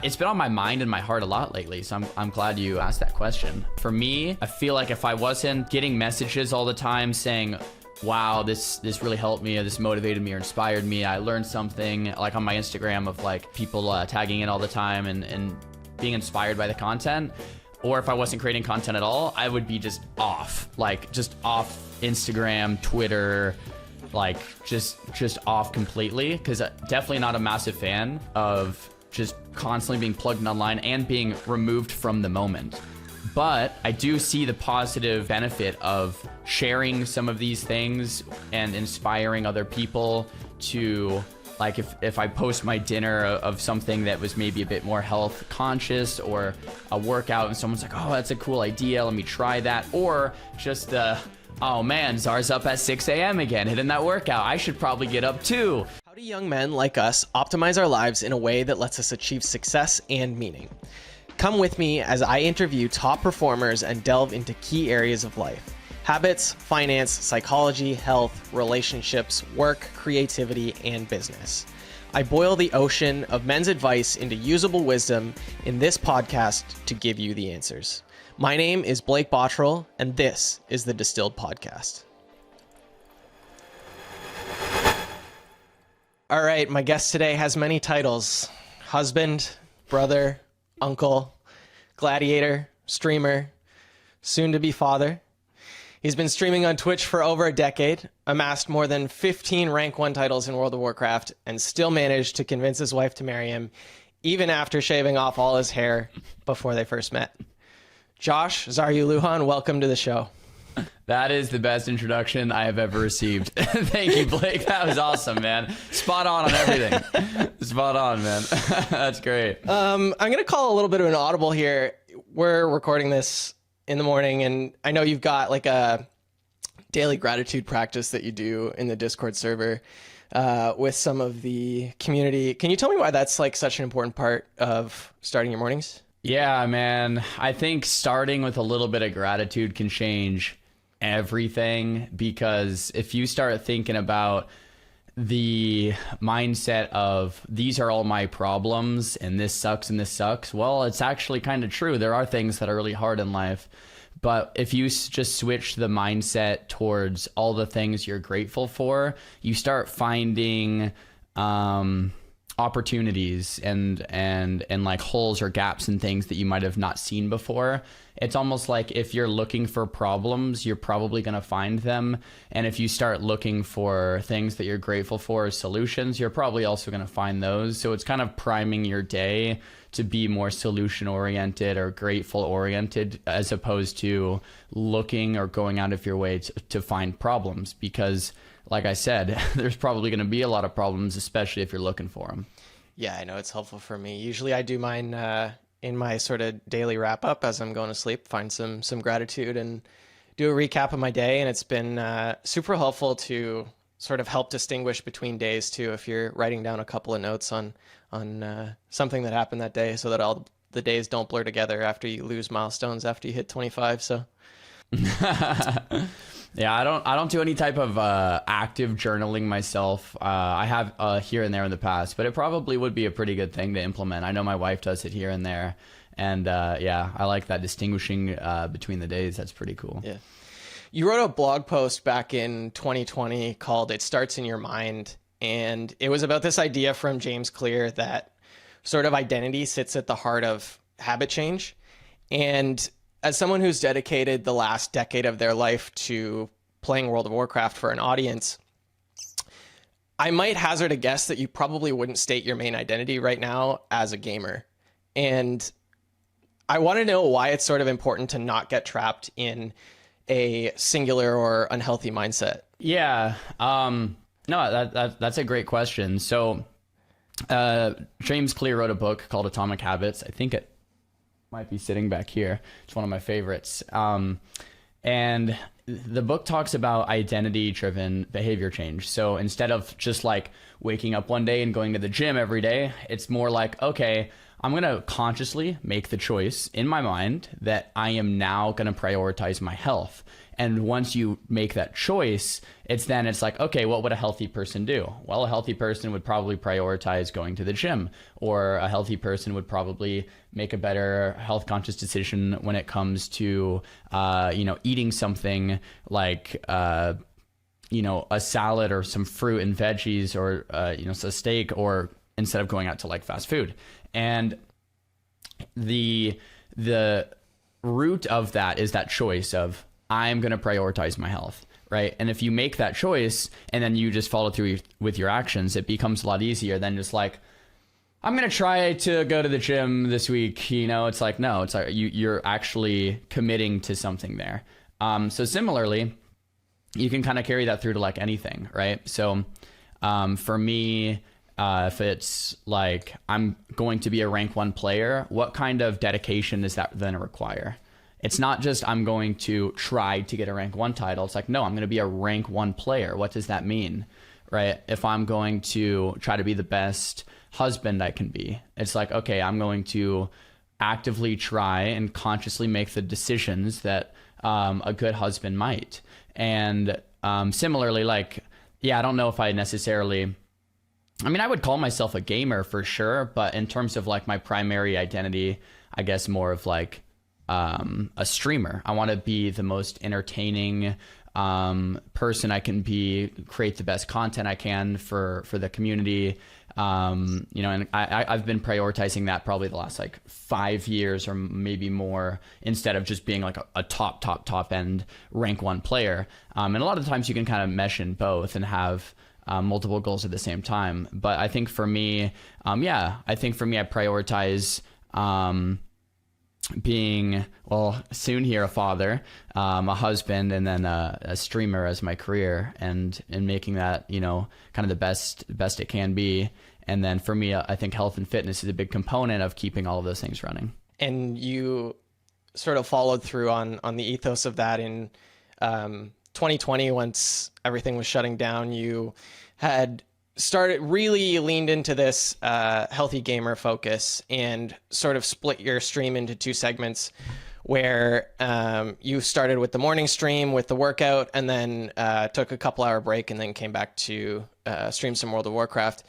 It's been on my mind and my heart a lot lately, so I'm glad you asked that question. For me, I feel like if I wasn't getting messages all the time saying, wow, this really helped me, or this motivated me or inspired me, I learned something, like on my Instagram of like people tagging in all the time and being inspired by the content, or if I wasn't creating content at all, I would be just off Instagram, Twitter, like just off completely, because definitely not a massive fan of just constantly being plugged in online and being removed from the moment. But I do see the positive benefit of sharing some of these things and inspiring other people to, like, if I post my dinner of something that was maybe a bit more health conscious, or a workout and someone's like, oh, that's a cool idea, let me try that. Or just oh man, Czar's up at 6 a.m. again, hitting that workout. I should probably get up too. How do young men like us optimize our lives in a way that lets us achieve success and meaning? Come with me as I interview top performers and delve into key areas of life: habits, finance, psychology, health, relationships, work, creativity, and business. I boil the ocean of men's advice into usable wisdom in this podcast to give you the answers. My name is Blake Bottrell, and this is the Distilled Podcast. All right, my guest today has many titles: husband, brother, uncle, gladiator, streamer, soon-to-be father. He's been streaming on Twitch for over a decade, amassed more than 15 rank 1 titles in World of Warcraft, and still managed to convince his wife to marry him, even after shaving off all his hair before they first met. Josh Xaryu Lujan, welcome to the show. That is the best introduction I have ever received. Thank you, Blake. That was awesome, man. Spot on everything. Spot on, man. That's great. I'm going to call a little bit of an audible here. We're recording this in the morning, and I know you've got like a daily gratitude practice that you do in the Discord server with some of the community. Can you tell me why that's like such an important part of starting your mornings? Yeah, man. I think starting with a little bit of gratitude can change everything, because if you start thinking about the mindset of these are all my problems and this sucks, well, it's actually kind of true. There are things that are really hard in life. But if you just switch the mindset towards all the things you're grateful for, you start finding opportunities and like holes or gaps in things that you might have not seen before. It's almost like if you're looking for problems, you're probably going to find them. And if you start looking for things that you're grateful for as solutions, you're probably also going to find those. So it's kind of priming your day to be more solution oriented or grateful oriented, as opposed to looking or going out of your way to find problems. Because like I said, there's probably going to be a lot of problems, especially if you're looking for them. Yeah, I know it's helpful for me. Usually I do mine in my sort of daily wrap up as I'm going to sleep, find some gratitude and do a recap of my day. And it's been super helpful to sort of help distinguish between days too, if you're writing down a couple of notes on something that happened that day, so that all the days don't blur together after you lose milestones after you hit 25. So yeah, I don't do any type of active journaling myself. I have here and there in the past, but it probably would be a pretty good thing to implement. I know my wife does it here and there, and yeah, I like that distinguishing between the days. That's pretty cool. Yeah. You wrote a blog post back in 2020 called "It Starts in Your Mind," and it was about this idea from James Clear that sort of identity sits at the heart of habit change. And as someone who's dedicated the last decade of their life to playing World of Warcraft for an audience, I might hazard a guess that you probably wouldn't state your main identity right now as a gamer. And I want to know why it's sort of important to not get trapped in a singular or unhealthy mindset. Yeah. No, that's a great question. So James Clear wrote a book called Atomic Habits. I think it might be sitting back here. It's one of my favorites. And the book talks about identity-driven behavior change. So instead of just like waking up one day and going to the gym every day, it's more like, okay, I'm going to consciously make the choice in my mind that I am now going to prioritize my health. And once you make that choice, it's like, okay, what would a healthy person do? Well, a healthy person would probably prioritize going to the gym, or a healthy person would probably make a better health conscious decision when it comes to, eating something like, a salad or some fruit and veggies, or, a steak, or instead of going out to like fast food. And the root of that is that choice of, I'm going to prioritize my health, right? And if you make that choice and then you just follow through with your actions, it becomes a lot easier than just like, I'm going to try to go to the gym this week. It's like, no, it's like you're actually committing to something there. So similarly, you can kind of carry that through to like anything, right? So for me, if it's like I'm going to be a rank 1 player, what kind of dedication is that then require? It's not just I'm going to try to get a rank 1 title. It's like, no, I'm going to be a rank 1 player. What does that mean, right? If I'm going to try to be the best husband I can be, it's like, okay, I'm going to actively try and consciously make the decisions that a good husband might. And similarly, like, I don't know if I necessarily... I would call myself a gamer for sure, but in terms of like my primary identity, I guess more of like a streamer. I want to be the most entertaining person I can be, create the best content I can for the community. And I've been prioritizing that probably the last like 5 years or maybe more, instead of just being like a top end rank 1 player. And a lot of the times you can kind of mesh in both and have multiple goals at the same time. But I think for me, I prioritize being, well, soon here a father, a husband, and then a streamer as my career, and making that kind of the best it can be. And then for me, I think health and fitness is a big component of keeping all of those things running. And you sort of followed through on the ethos of that in 2020, once everything was shutting down. You had really leaned into this healthy gamer focus and sort of split your stream into 2 segments, where you started with the morning stream with the workout, and then took a couple-hour break, and then came back to stream some World of Warcraft.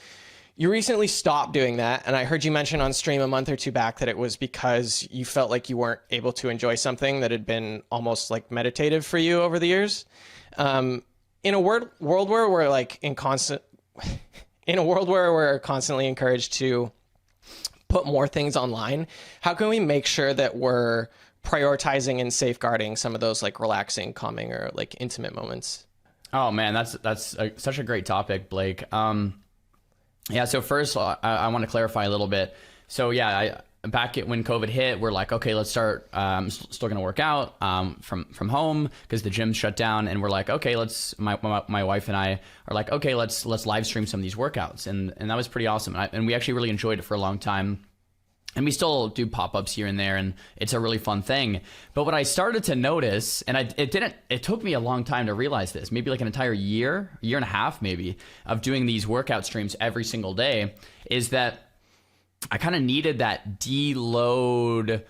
You recently stopped doing that, and I heard you mention on stream a month or 2 back that it was because you felt like you weren't able to enjoy something that had been almost like meditative for you over the years. In a world where we're like in a world where we're constantly encouraged to put more things online, how can we make sure that we're prioritizing and safeguarding some of those like relaxing, calming, or like intimate moments? Oh man, that's such a great topic, Blake. So first I want to clarify a little bit. So back when COVID hit, we're like, okay, let's start. I'm still going to work out from home because the gym shut down, and we're like, okay, my wife and I are like, okay, let's live stream some of these workouts, and that was pretty awesome. And we actually really enjoyed it for a long time. And we still do pop-ups here and there, and it's a really fun thing. But what I started to notice, and it took me a long time to realize this, maybe like an entire year and a half maybe, of doing these workout streams every single day, is that I kind of needed that deload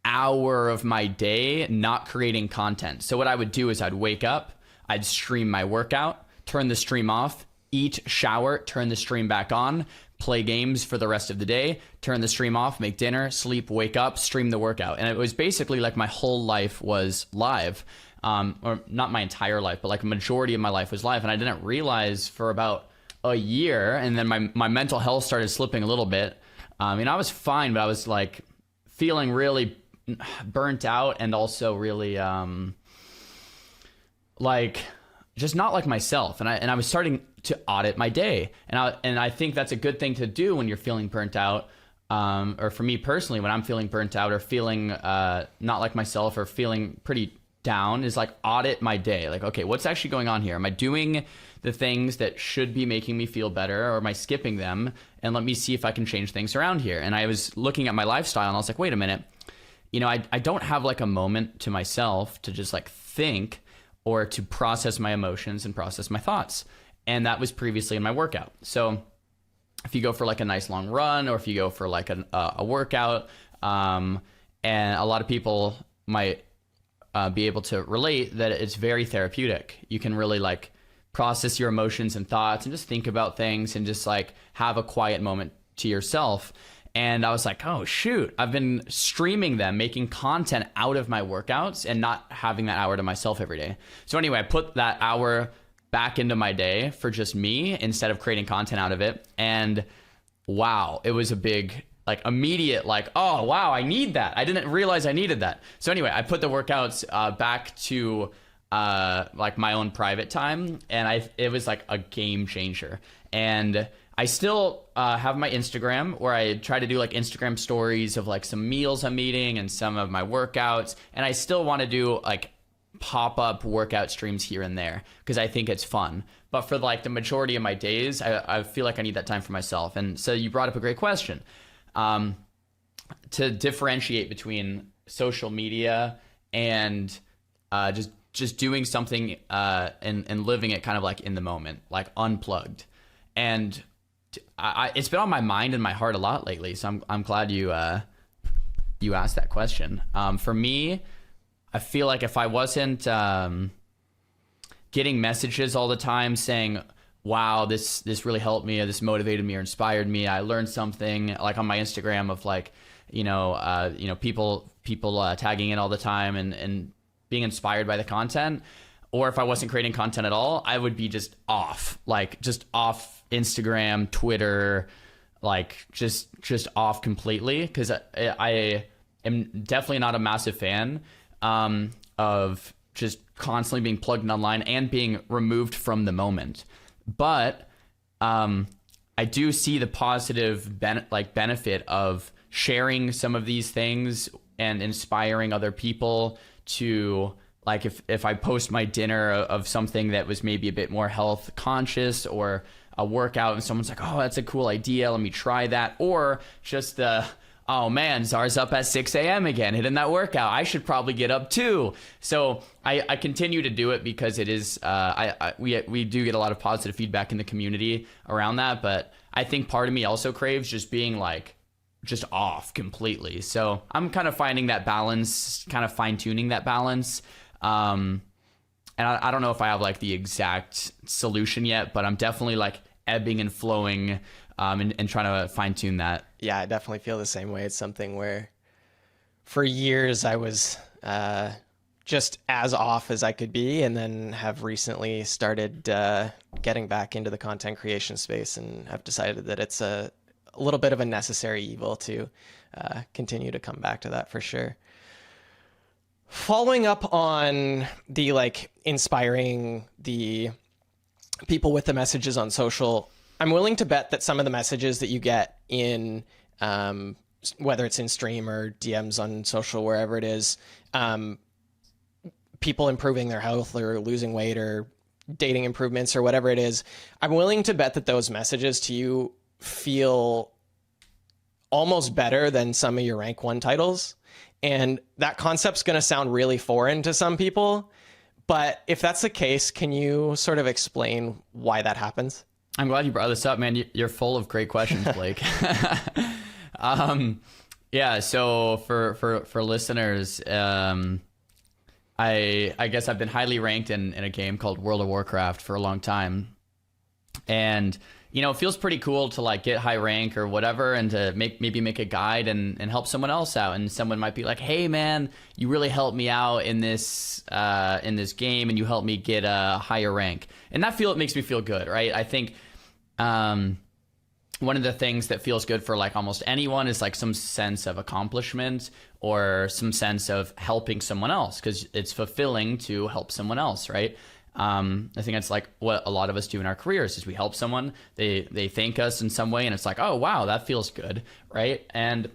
hour of my day not creating content. So what I would do is I'd wake up, I'd stream my workout, turn the stream off, eat, shower, turn the stream back on, play games for the rest of the day, turn the stream off, make dinner, sleep, wake up, stream the workout. And it was basically like my whole life was live. Or not my entire life, but like a majority of my life was live. And I didn't realize for about a year, and then my mental health started slipping a little bit. I was fine, but I was like feeling really burnt out, and also really like just not like myself. And I was starting to audit my day. And I think that's a good thing to do when you're feeling burnt out. Or for me personally, when I'm feeling burnt out or feeling not like myself or feeling pretty down, is like audit my day. Like, okay, what's actually going on here? Am I doing the things that should be making me feel better, or am I skipping them? And let me see if I can change things around here. And I was looking at my lifestyle, and I was like, wait a minute, I don't have like a moment to myself to just like think or to process my emotions and process my thoughts. And that was previously in my workout. So if you go for like a nice long run, or if you go for like a workout, and a lot of people might be able to relate that it's very therapeutic. You can really like process your emotions and thoughts and just think about things and just like have a quiet moment to yourself. And I was like, oh shoot, I've been streaming them, making content out of my workouts and not having that hour to myself every day. So anyway, I put that hour back into my day for just me instead of creating content out of it. And wow, it was a big, like immediate, like, oh wow, I need that. I didn't realize I needed that. So anyway, I put the workouts back to like my own private time, and it was like a game changer. And I still have my Instagram where I try to do like Instagram stories of like some meals I'm eating and some of my workouts. And I still want to do like pop-up workout streams here and there because I think it's fun. But for like the majority of my days, I feel like I need that time for myself. And so you brought up a great question. To differentiate between social media and just doing something and living it kind of like in the moment, like unplugged. And it's been on my mind and my heart a lot lately. So I'm glad you asked that question. For me, I feel like if I wasn't getting messages all the time saying, wow, this really helped me, or this motivated me or inspired me, I learned something, like on my Instagram of like, people tagging in all the time and being inspired by the content. Or if I wasn't creating content at all, I would be just off Instagram, Twitter, like just off completely. Cause I am definitely not a massive fan of just constantly being plugged online and being removed from the moment. But I do see the positive benefit of sharing some of these things and inspiring other people to, like, if I post my dinner of something that was maybe a bit more health conscious, or a workout and someone's like, oh, that's a cool idea, let me try that. Or just oh man, Czar's up at 6 a.m. again, hitting that workout. I should probably get up too. So I continue to do it because it is, we do get a lot of positive feedback in the community around that. But I think part of me also craves just being like, just off completely. So I'm kind of finding that balance, kind of fine tuning that balance. And I don't know if I have like the exact solution yet, but I'm definitely like ebbing and flowing and trying to fine tune that. Yeah, I definitely feel the same way. It's something where for years I was just as off as I could be, and then have recently started getting back into the content creation space, and have decided that it's a little bit of a necessary evil to continue to come back to that for sure. Following up on the like inspiring the people with the messages on social, I'm willing to bet that some of the messages that you get in whether it's in stream or DMs on social, wherever it is, people improving their health or losing weight or dating improvements or whatever it is, I'm willing to bet that those messages to you feel almost better than some of your rank 1 titles. And that concept's going to sound really foreign to some people. But if that's the case, can you sort of explain why that happens? I'm glad you brought this up, man. You're full of great questions, Blake. Yeah, so for listeners, I guess I've been highly ranked in a game called World of Warcraft for a long time. And it feels pretty cool to like get high rank or whatever, and to maybe make a guide and help someone else out. And someone might be like, hey man, you really helped me out in this game, and you helped me get a higher rank. And it makes me feel good, right? I think one of the things that feels good for like almost anyone is like some sense of accomplishment or some sense of helping someone else, because it's fulfilling to help someone else, right? I think that's like what a lot of us do in our careers is we help someone, they thank us in some way, and it's like, oh wow, that feels good, right? And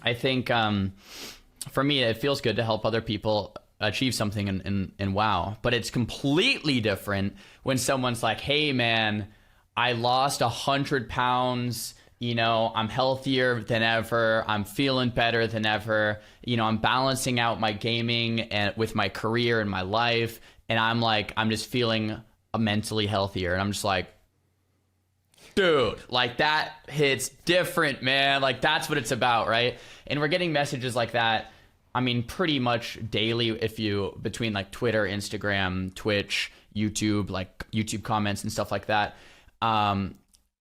I think for me, it feels good to help other people achieve something and wow. But it's completely different when someone's like, hey man, I lost 100 pounds, I'm healthier than ever, I'm feeling better than ever, I'm balancing out my gaming and with my career and my life. And I'm just feeling mentally healthier. And I'm just like, dude, like that hits different, man. Like that's what it's about, right? And we're getting messages like that. I mean, pretty much daily, between like Twitter, Instagram, Twitch, YouTube, like YouTube comments and stuff like that.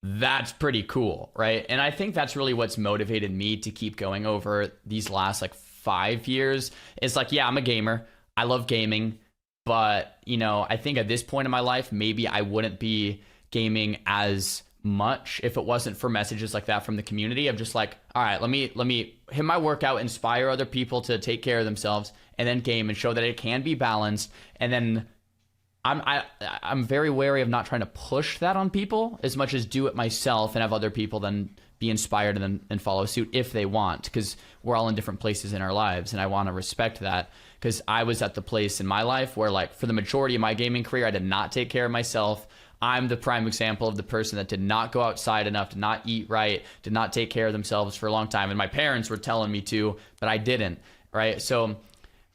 That's pretty cool, right? And I think that's really what's motivated me to keep going over these last like 5 years. It's like, yeah, I'm a gamer. I love gaming. But, I think at this point in my life, maybe I wouldn't be gaming as much if it wasn't for messages like that from the community of just like, all right, let me hit my workout, inspire other people to take care of themselves, and then game and show that it can be balanced. And then I'm very wary of not trying to push that on people as much as do it myself and have other people then be inspired and follow suit if they want, because we're all in different places in our lives, and I want to respect that, because I was at the place in my life where, like, for the majority of my gaming career, I did not take care of myself. I'm the prime example of the person that did not go outside enough, did not eat right, did not take care of themselves for a long time, and my parents were telling me to, but I didn't, right? So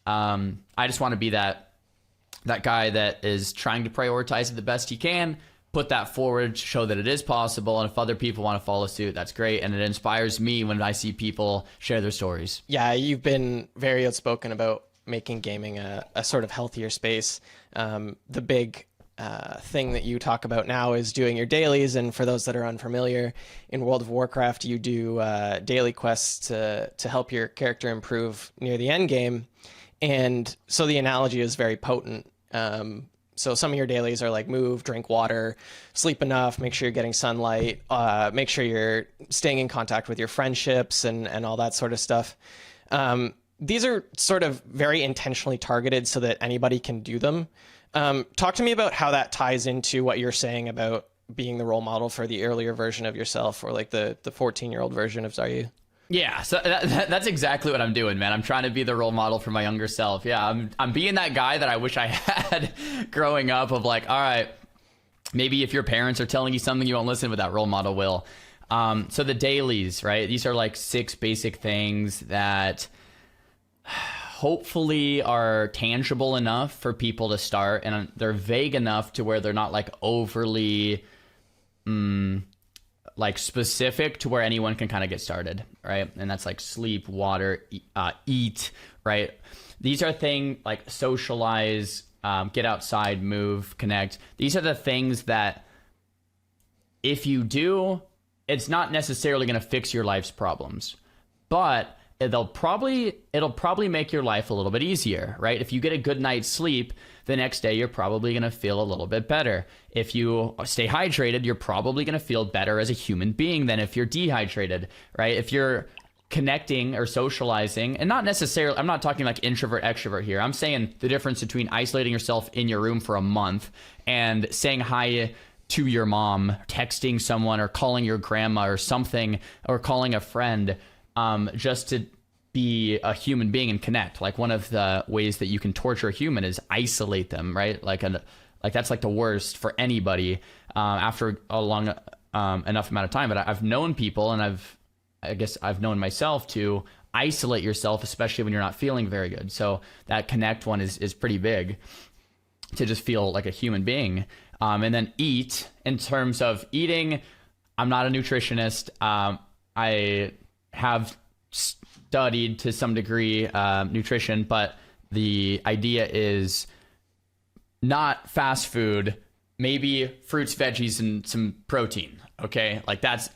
I just want to be that guy that is trying to prioritize it the best he can, put that forward, show that it is possible, and if other people want to follow suit, that's great, and it inspires me when I see people share their stories. Yeah, you've been very outspoken about making gaming a sort of healthier space. The big thing that you talk about now is doing your dailies, and for those that are unfamiliar, in World of Warcraft, you do daily quests to help your character improve near the end game, and so the analogy is very potent. So some of your dailies are like move, drink water, sleep enough, make sure you're getting sunlight, make sure you're staying in contact with your friendships and all that sort of stuff. These are sort of very intentionally targeted so that anybody can do them. Talk to me about how that ties into what you're saying about being the role model for the earlier version of yourself, or like the 14-year-old version of Xaryu. Yeah, so that's exactly what I'm doing, man. I'm trying to be the role model for my younger self. Yeah, I'm being that guy that I wish I had growing up, of like, all right, maybe if your parents are telling you something, you won't listen, but that role model will. So the dailies, right? These are like 6 basic things that hopefully are tangible enough for people to start, and they're vague enough to where they're not like overly like specific to where anyone can kind of get started, right? And that's like sleep, water, eat, right? These are things like socialize, get outside, move, connect. These are the things that if you do, it's not necessarily going to fix your life's problems, but it'll probably make your life a little bit easier, right? If you get a good night's sleep, the next day you're probably going to feel a little bit better. If you stay hydrated, you're probably going to feel better as a human being than if you're dehydrated, right? If you're connecting or socializing, and not necessarily, I'm not talking like introvert, extrovert here. I'm saying the difference between isolating yourself in your room for a month and saying hi to your mom, texting someone, or calling your grandma or something, or calling a friend, just to be a human being and connect. Like, one of the ways that you can torture a human is isolate them, right? Like that's like the worst for anybody after a long enough amount of time. But I've known people, and I guess I've known myself, to isolate yourself, especially when you're not feeling very good. So that connect one is pretty big, to just feel like a human being. And then eat, in terms of eating, I'm not a nutritionist. I have studied to some degree nutrition, but the idea is not fast food, maybe fruits, veggies, and some protein. Okay, like that's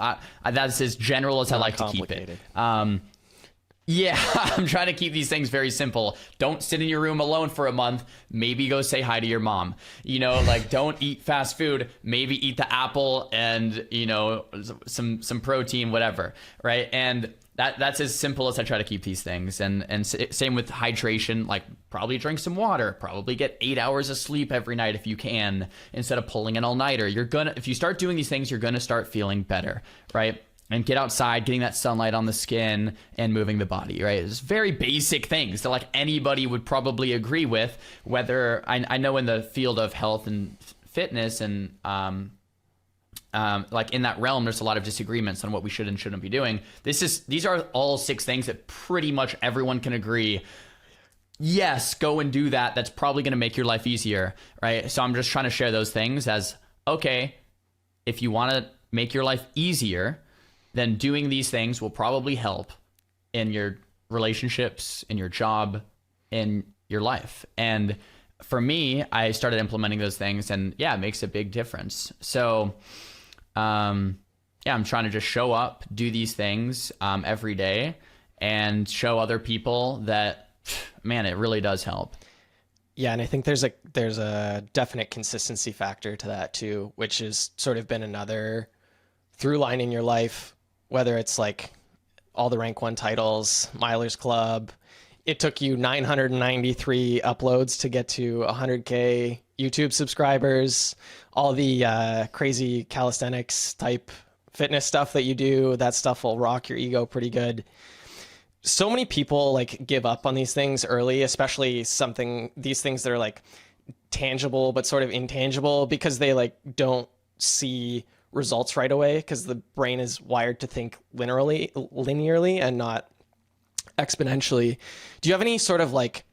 as general as I like to keep it. Yeah, I'm trying to keep these things very simple. Don't sit in your room alone for a month. Maybe go say hi to your mom. Like, don't eat fast food. Maybe eat the apple and, some protein, whatever, right? And that's as simple as I try to keep these things. And same with hydration, like probably drink some water, probably get 8 hours of sleep every night if you can, instead of pulling an all-nighter. If you start doing these things, you're gonna start feeling better, right? And get outside, getting that sunlight on the skin, and moving the body, right? It's very basic things that like anybody would probably agree with. Whether I know in the field of health and fitness and like in that realm, there's a lot of disagreements on what we should and shouldn't be doing. These are all 6 things that pretty much everyone can agree. Yes, go and do that. That's probably going to make your life easier, right? So I'm just trying to share those things as, okay, if you want to make your life easier, then doing these things will probably help in your relationships, in your job, in your life. And for me, I started implementing those things, and yeah, it makes a big difference. So yeah, I'm trying to just show up, do these things every day, and show other people that, man, it really does help. Yeah, and I think there's a definite consistency factor to that too, which has sort of been another through line in your life, whether it's like all the rank 1 titles, Milers Club. It took you 993 uploads to get to 100K YouTube subscribers, all the crazy calisthenics type fitness stuff that you do. That stuff will rock your ego pretty good. So many people like give up on these things early, especially these things that are like tangible but sort of intangible, because they like don't see results right away, because the brain is wired to think linearly and not exponentially. Do you have any sort of like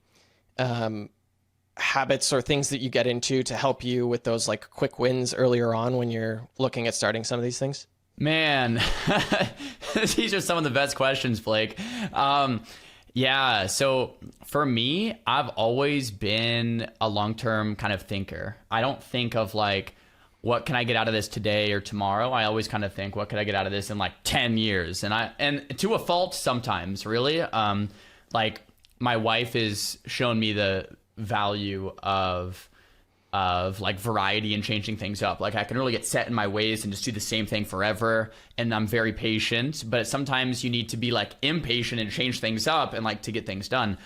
habits or things that you get into to help you with those like quick wins earlier on when you're looking at starting some of these things? Man, these are some of the best questions, Blake. Yeah, so for me, I've always been a long-term kind of thinker. I don't think of like, what can I get out of this today or tomorrow? I always kind of think, what could I get out of this in like 10 years? And to a fault sometimes, really. Like my wife has shown me the value of like variety and changing things up. Like I can really get set in my ways and just do the same thing forever. And I'm very patient, but sometimes you need to be like impatient and change things up and like to get things done.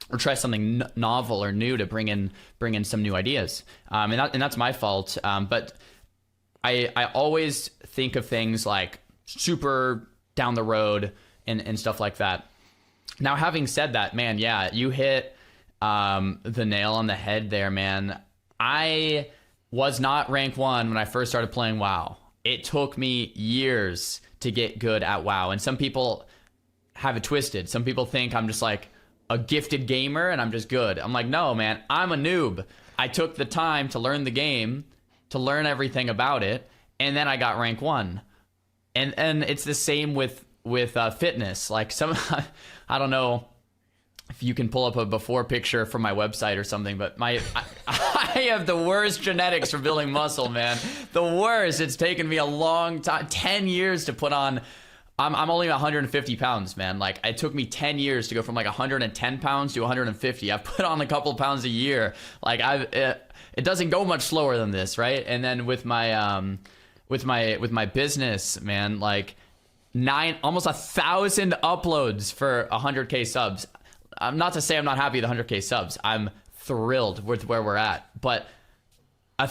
Or try something novel or new to bring in some new ideas. And that's my fault. But I always think of things like super down the road and stuff like that. Now, having said that, man, yeah, you hit the nail on the head there, man. I was not rank 1 when I first started playing WoW. It took me years to get good at WoW. And some people have it twisted. Some people think I'm just like a gifted gamer and I'm just good. I'm like, no, man, I'm a noob. I took the time to learn the game, to learn everything about it, and then I got rank 1. And it's the same with fitness. Like I don't know if you can pull up a before picture from my website or something, but I have the worst genetics for building muscle, man. The worst. It's taken me a long time, 10 years to put on. I'm only 150 pounds, man. Like it took me 10 years to go from like 110 pounds to 150. I've put on a couple pounds a year. Like it doesn't go much slower than this, right? And then with my business, man, like almost 1,000 uploads for 100K subs. I'm not to say I'm not happy with 100K subs. I'm thrilled with where we're at, but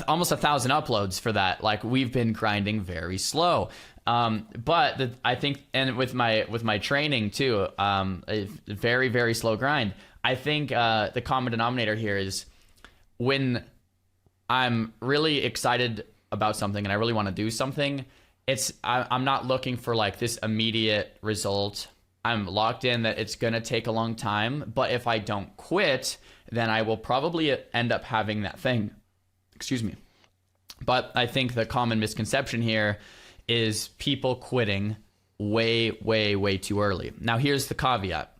almost 1,000 uploads for that. Like we've been grinding very slow. But I think, and with my training too, a very, very slow grind. I think the common denominator here is when I'm really excited about something and I really want to do something, I'm not looking for like this immediate result. I'm locked in that it's going to take a long time, but if I don't quit, then I will probably end up having that thing. Excuse me. But I think the common misconception here is people quitting way, way, way too early. Now, here's the caveat.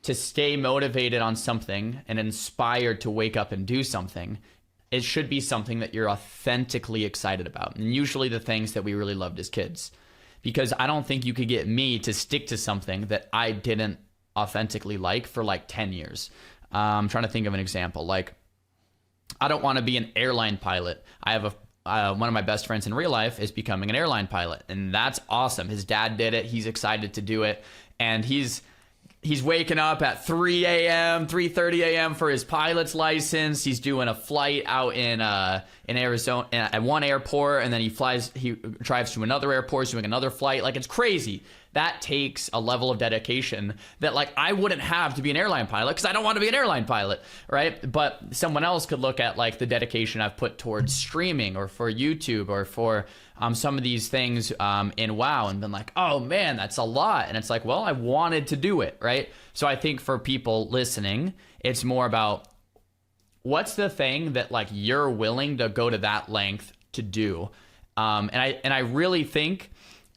To stay motivated on something and inspired to wake up and do something, it should be something that you're authentically excited about. And usually the things that we really loved as kids. Because I don't think you could get me to stick to something that I didn't authentically like for like 10 years. I'm trying to think of an example. Like, I don't want to be an airline pilot. I have one of my best friends in real life is becoming an airline pilot, and that's awesome. His dad did it. He's excited to do it, and he's waking up at 3 a.m., 3:30 a.m. for his pilot's license. He's doing a flight out in Arizona at one airport, and then he drives to another airport, he's doing another flight. Like, it's crazy. That takes a level of dedication that like I wouldn't have to be an airline pilot because I don't want to be an airline pilot, right? But someone else could look at like the dedication I've put towards streaming or for YouTube or for some of these things in WoW and been like, oh man, that's a lot. And it's like, well, I wanted to do it, right? So I think for people listening, it's more about what's the thing that like you're willing to go to that length to do. And I really think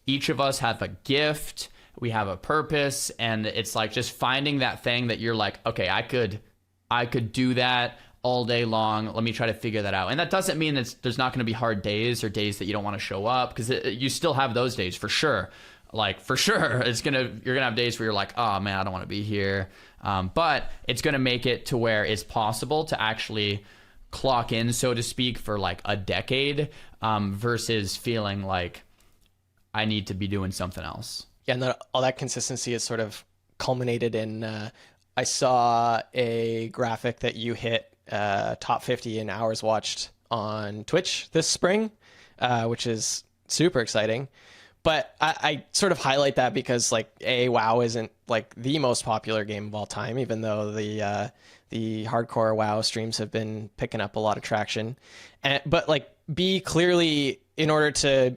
each of us have a gift, we have a purpose, and it's like just finding that thing that you're like, okay, I could do that all day long. Let me try to figure that out. And that doesn't mean that there's not going to be hard days or days that you don't want to show up, because you still have those days for sure. Like for sure, you're gonna have days where you're like, oh man, I don't want to be here. But it's gonna make it to where it's possible to actually clock in, so to speak, for like a decade, versus feeling like I need to be doing something else. Yeah, and all that consistency is sort of culminated in. I saw a graphic that you hit top 50 in hours watched on Twitch this spring, which is super exciting. But I sort of highlight that because like WoW isn't like the most popular game of all time, even though the hardcore WoW streams have been picking up a lot of traction. But like clearly, in order to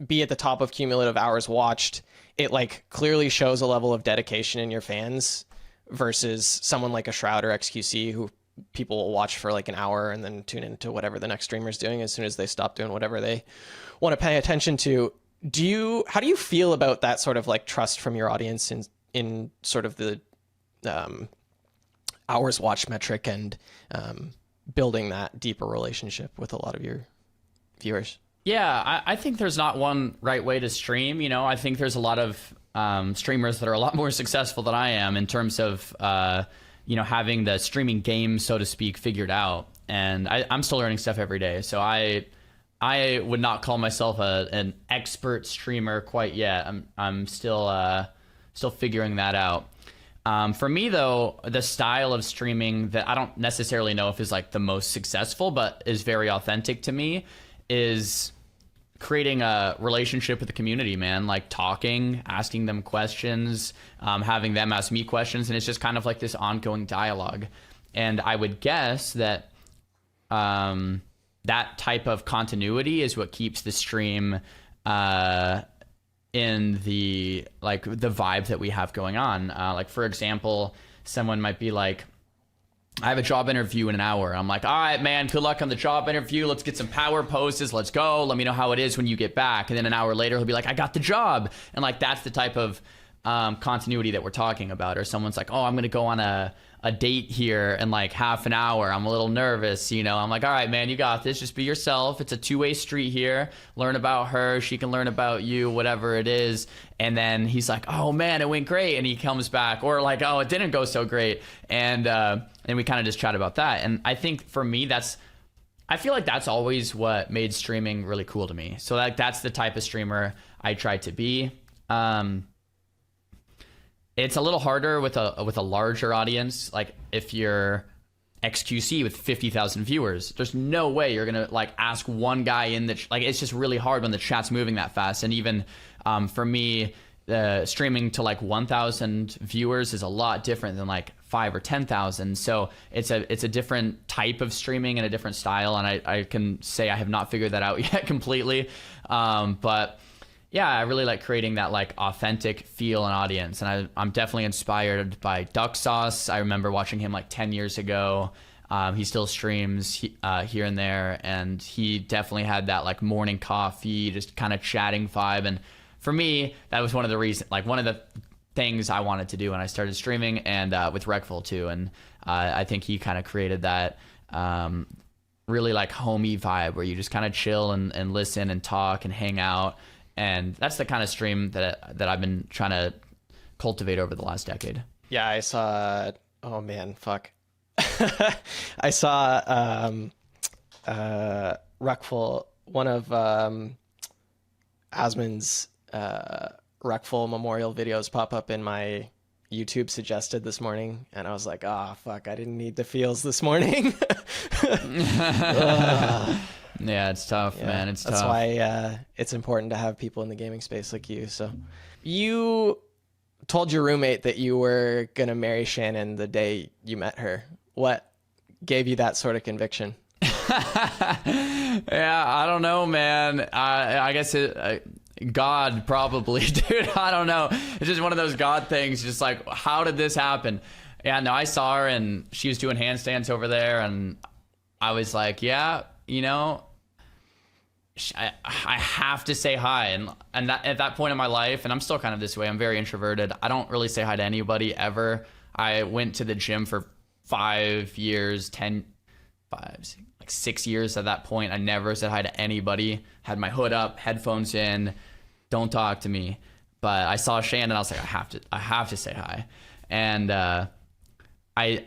be at the top of cumulative hours watched, it like clearly shows a level of dedication in your fans versus someone like a Shroud or XQC who people will watch for like an hour and then tune into whatever the next streamer's doing as soon as they stop doing whatever they want to pay attention to. How do you feel about that sort of like trust from your audience in sort of the hours watch metric and building that deeper relationship with a lot of your viewers? Yeah, I think there's not one right way to stream. You know, I think there's a lot of streamers that are a lot more successful than I am in terms of, having the streaming game, so to speak, figured out. And I'm still learning stuff every day. So I would not call myself an expert streamer quite yet. I'm still figuring that out. For me, though, the style of streaming that I don't necessarily know if is like the most successful, but is very authentic to me, is creating a relationship with the community, man. Like talking, asking them questions, having them ask me questions, and it's just kind of like this ongoing dialogue. And I would guess that that type of continuity is what keeps the stream in the vibe that we have going on. Like for example, someone might be like, I have a job interview in an hour. I'm like, all right, man, good luck on the job interview. Let's get some power poses. Let's go. Let me know how it is when you get back. And then an hour later, he'll be like, I got the job. And like, that's the type of continuity that we're talking about. Or someone's like, oh, I'm going to go on a date here in like half an hour. I'm a little nervous, I'm like, all right, man, you got this. Just be yourself. It's a two-way street here. Learn about her. She can learn about you, whatever it is. And then he's like, oh man, it went great. And he comes back, or like, oh, it didn't go so great. And we kind of just chat about that. And I think for me, I feel like that's always what made streaming really cool to me. So that's the type of streamer I try to be. It's a little harder with a larger audience. Like if you're XQC with 50,000 viewers, there's no way you're gonna like ask one guy in the like. It's just really hard when the chat's moving that fast. And even for me, streaming to like 1,000 viewers is a lot different than like 5 or 10,000. So it's a different type of streaming and a different style. And I can say I have not figured that out yet completely, but. Yeah, I really like creating that like authentic feel and audience. And I'm definitely inspired by Duck Sauce. I remember watching him like 10 years ago. He still streams here and there. And he definitely had that like morning coffee, just kind of chatting vibe. And for me, that was one of the things I wanted to do when I started streaming, and with Rekful too. And I think he kind of created that really like homey vibe where you just kind of chill and listen and talk and hang out. And that's the kind of stream that I've been trying to cultivate over the last decade. Yeah, I saw. Oh man, fuck. I saw Rekful, one of Asmon's Rekful memorial videos pop up in my YouTube suggested this morning, and I was like, fuck, I didn't need the feels this morning. Yeah, it's tough, man. It's That's tough. why it's important to have people in the gaming space like you. So you told your roommate that you were going to marry Shannon the day you met her. What gave you that sort of conviction? Yeah, I don't know, man. I guess God probably, dude. I don't know. It's just one of those God things. Just like, how did this happen? Yeah, no, I saw her and she was doing handstands over there, and I was like, yeah, I have to say hi, and that, at that point in my life, and I'm still kind of this way, I'm very introverted. I don't really say hi to anybody ever. I went to the gym for 5 years, 6 years at that point. I never said hi to anybody. Had my hood up, headphones in, don't talk to me. But I saw Shannon, I was like, I have to say hi. And I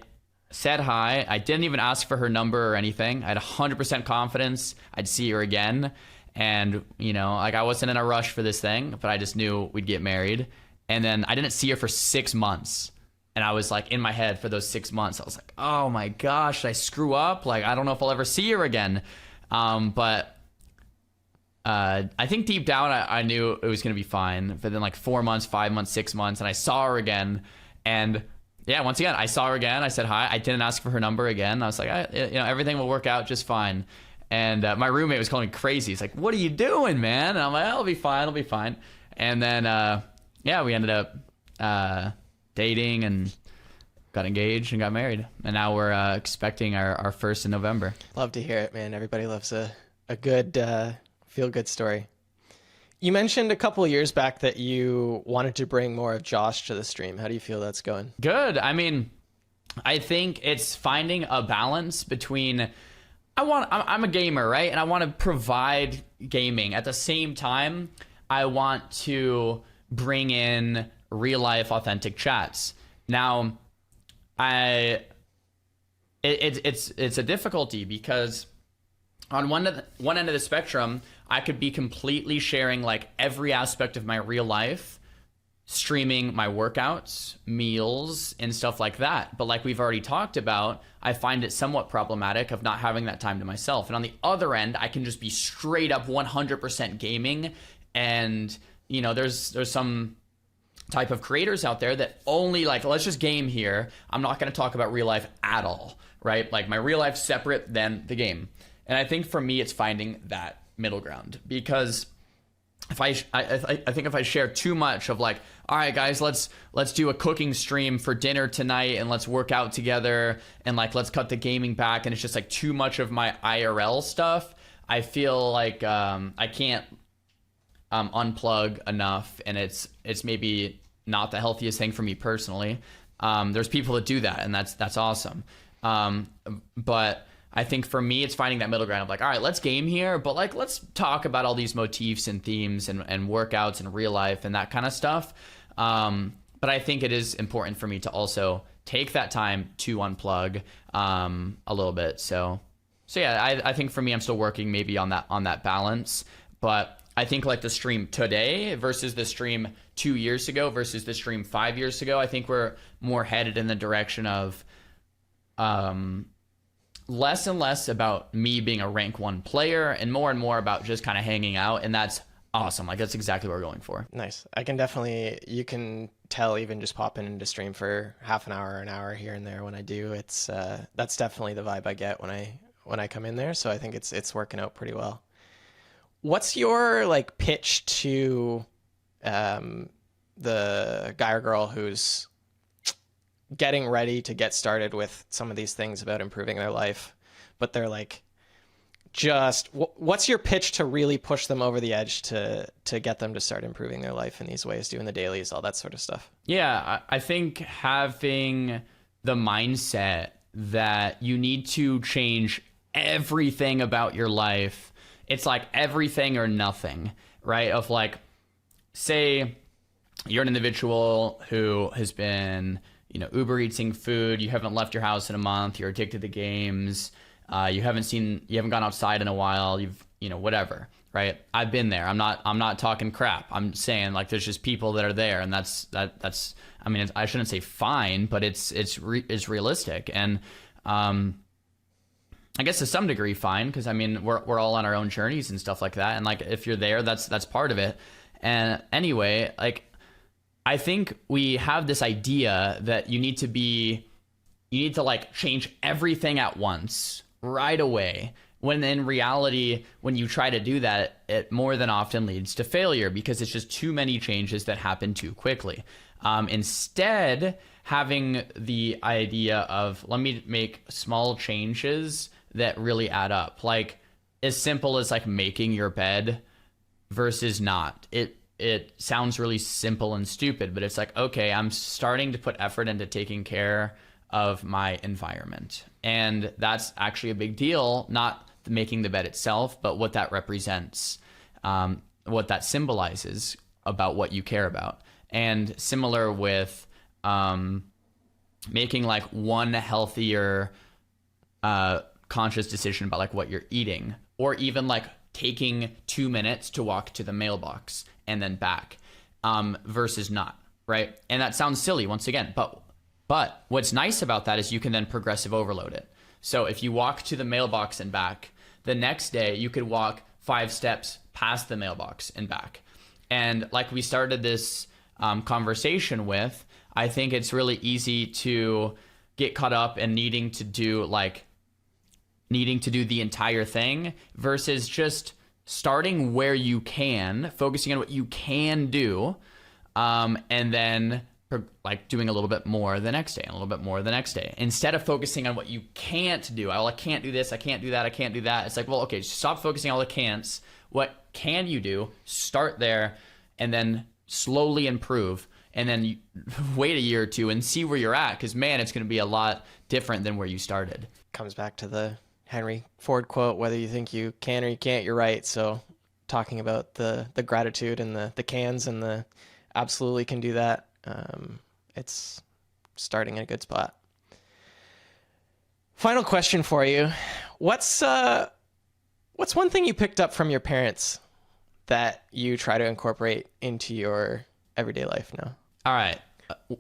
said hi. I didn't even ask for her number or anything. I had 100% confidence I'd see her again. And, you know, like I wasn't in a rush for this thing, but I just knew we'd get married. And then I didn't see her for 6 months. And I was like in my head for those 6 months, I was like, oh my gosh, did I screw up? Like, I don't know if I'll ever see her again. But I think deep down, I knew it was going to be fine. But then like 4 months, 5 months, 6 months, and I saw her again. And yeah, once again, I saw her again. I said hi. I didn't ask for her number again. I was like, everything will work out just fine. And my roommate was calling me crazy. He's like, what are you doing, man? And I'm like, I'll be fine. I'll be fine. And then, we ended up dating and got engaged and got married. And now we're expecting our first in November. Love to hear it, man. Everybody loves a good feel-good story. You mentioned a couple of years back that you wanted to bring more of Josh to the stream. How do you feel that's going? Good. I mean, I think it's finding a balance between I'm a gamer, right? And I want to provide gaming. At the same time, I want to bring in real life authentic chats. Now, it's a difficulty because on one end of the spectrum, I could be completely sharing like every aspect of my real life, streaming my workouts, meals, and stuff like that. But like we've already talked about, I find it somewhat problematic of not having that time to myself. And on the other end, I can just be straight up 100% gaming. And, you know, there's some type of creators out there that only like, let's just game here. I'm not going to talk about real life at all, right? Like my real life separate than the game. And I think for me, it's finding that middle ground, because if I think if I share too much of like, all right, guys, let's do a cooking stream for dinner tonight and let's work out together and like, let's cut the gaming back. And it's just like too much of my IRL stuff. I feel like I can't unplug enough, and it's maybe not the healthiest thing for me personally. There's people that do that, and that's awesome. But I think for me, it's finding that middle ground of like, all right, let's game here, but like, let's talk about all these motifs and themes and workouts and real life and that kind of stuff. But I think it is important for me to also take that time to unplug a little bit. So yeah, I think for me, I'm still working maybe on that balance. But I think like the stream today versus the stream 2 years ago versus the stream 5 years ago, I think we're more headed in the direction of less and less about me being a rank 1 player and more about just kind of hanging out. And that's awesome. Like that's exactly what we're going for. Nice. You can tell even just popping into stream for half an hour here and there when I do, it's that's definitely the vibe I get when I come in there. So I think it's working out pretty well. What's your like pitch to the guy or girl who's getting ready to get started with some of these things about improving their life, but they're like, what's your pitch to really push them over the edge to get them to start improving their life in these ways, doing the dailies, all that sort of stuff? Yeah, I think having the mindset that you need to change everything about your life, it's like everything or nothing, right? Of like, say you're an individual who has been, you know, Uber eating food, you haven't left your house in a month, you're addicted to games, you haven't gone outside in a while, whatever, right? I've been there. I'm not talking crap. I'm saying like there's just people that are there, and that's I mean, I shouldn't say fine, but it's realistic. And I guess to some degree fine, because I mean we're all on our own journeys and stuff like that, and like if you're there, that's part of it. And anyway, like I think we have this idea that you need to like change everything at once right away, when in reality, when you try to do that, it more than often leads to failure because it's just too many changes that happen too quickly. Instead, having the idea of let me make small changes that really add up. Like as simple as like making your bed versus not. It sounds really simple and stupid, but it's like, okay, I'm starting to put effort into taking care of my environment. And that's actually a big deal, not making the bed itself, but what that represents, what that symbolizes about what you care about. And similar with making like one healthier conscious decision about like what you're eating, or even like taking 2 minutes to walk to the mailbox and then back, versus not, right? And that sounds silly once again, but what's nice about that is you can then progressive overload it. So if you walk to the mailbox and back, the next day you could walk 5 steps past the mailbox and back. And like we started this conversation with, I think it's really easy to get caught up in needing to do the entire thing versus just starting where you can, focusing on what you can do, and then like doing a little bit more the next day and a little bit more the next day, instead of focusing on what you can't do. I can't do this, I can't do that, I can't do that. It's like, well, okay, stop focusing on all the can'ts. What can you do? Start there and then slowly improve, and then you wait a year or two and see where you're at, because man, it's going to be a lot different than where you started. Comes back to the Henry Ford quote, whether you think you can or you can't, you're right. So talking about the gratitude and the cans and the absolutely can do that, it's starting in a good spot. Final question for you. What's one thing you picked up from your parents that you try to incorporate into your everyday life now? All right.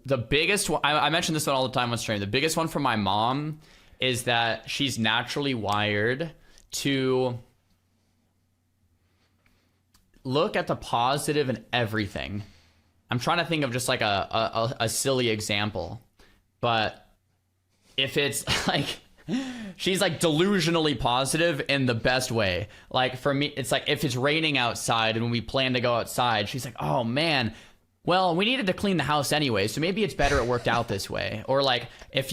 The biggest one, I mention this one all the time on stream. The biggest one from my mom is that she's naturally wired to look at the positive in everything. I'm trying to think of just like a silly example, but if it's like, she's like delusionally positive in the best way. Like for me, it's like if it's raining outside and when we plan to go outside, she's like, oh man, well, we needed to clean the house anyway, so maybe it's better it worked out this way. Or like if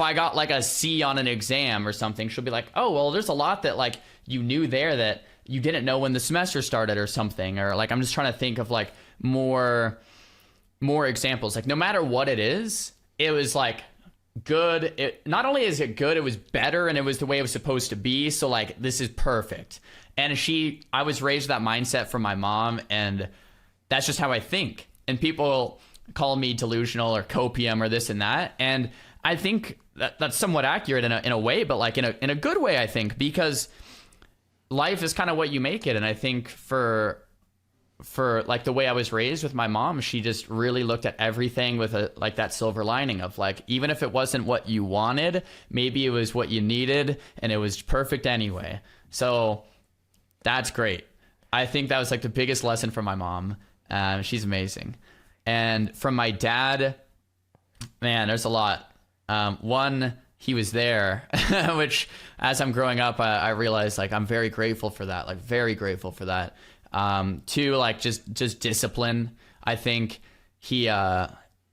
I got like a C on an exam or something, she'll be like, oh, well, there's a lot that like you knew there that you didn't know when the semester started or something. Or like, I'm just trying to think of like more examples. Like no matter what it is, it was like good. It not only is it good, it was better, and it was the way it was supposed to be. So like, this is perfect. And I was raised with that mindset from my mom, and that's just how I think. And people call me delusional or copium or this and that, and I think that's somewhat accurate in a way, but like in a good way, I think, because life is kind of what you make it. And I think for like the way I was raised with my mom, she just really looked at everything with like that silver lining of like, even if it wasn't what you wanted, maybe it was what you needed, and it was perfect anyway. So that's great. I think that was like the biggest lesson from my mom. She's amazing. And from my dad, man, there's a lot. One, he was there, which as I'm growing up, I realized like I'm very grateful for that, like very grateful for that. Two, like just discipline. I think he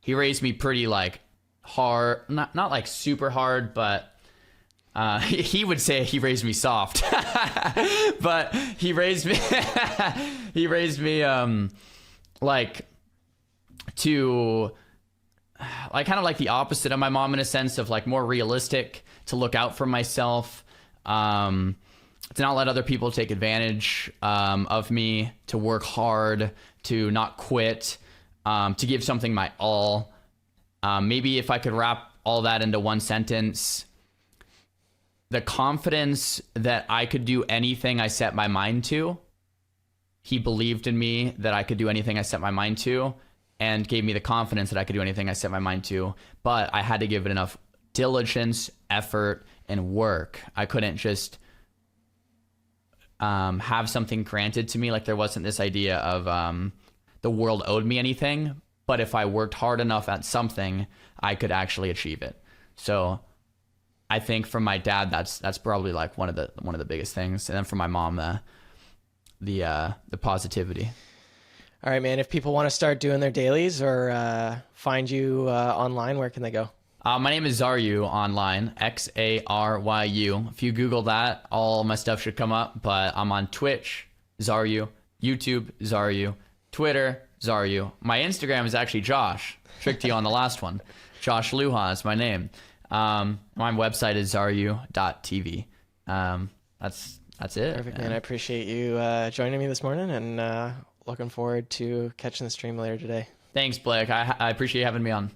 raised me pretty like hard, not like super hard, but he would say he raised me soft, but he raised me like to like kind of like the opposite of my mom in a sense of like more realistic, to look out for myself, to not let other people take advantage of me, to work hard, to not quit, to give something my all. Maybe if I could wrap all that into one sentence, the confidence that I could do anything I set my mind to. He believed in me that I could do anything I set my mind to, and gave me the confidence that I could do anything I set my mind to. But I had to give it enough diligence, effort, and work. I couldn't just have something granted to me. Like there wasn't this idea of the world owed me anything. But if I worked hard enough at something, I could actually achieve it. So I think from my dad, that's probably like one of the biggest things. And then from my mom, the positivity. All right, man. If people want to start doing their dailies or find you online, where can they go? My name is Xaryu online, Xaryu. If you Google that, all my stuff should come up. But I'm on Twitch, Xaryu, YouTube, Xaryu, Twitter, Xaryu. My Instagram is actually Josh. Tricked you on the last one. Josh Lujan is my name. My website is xaryu.tv. That's it. Perfect, man. I appreciate you joining me this morning, and looking forward to catching the stream later today. Thanks, Blake. I appreciate you having me on.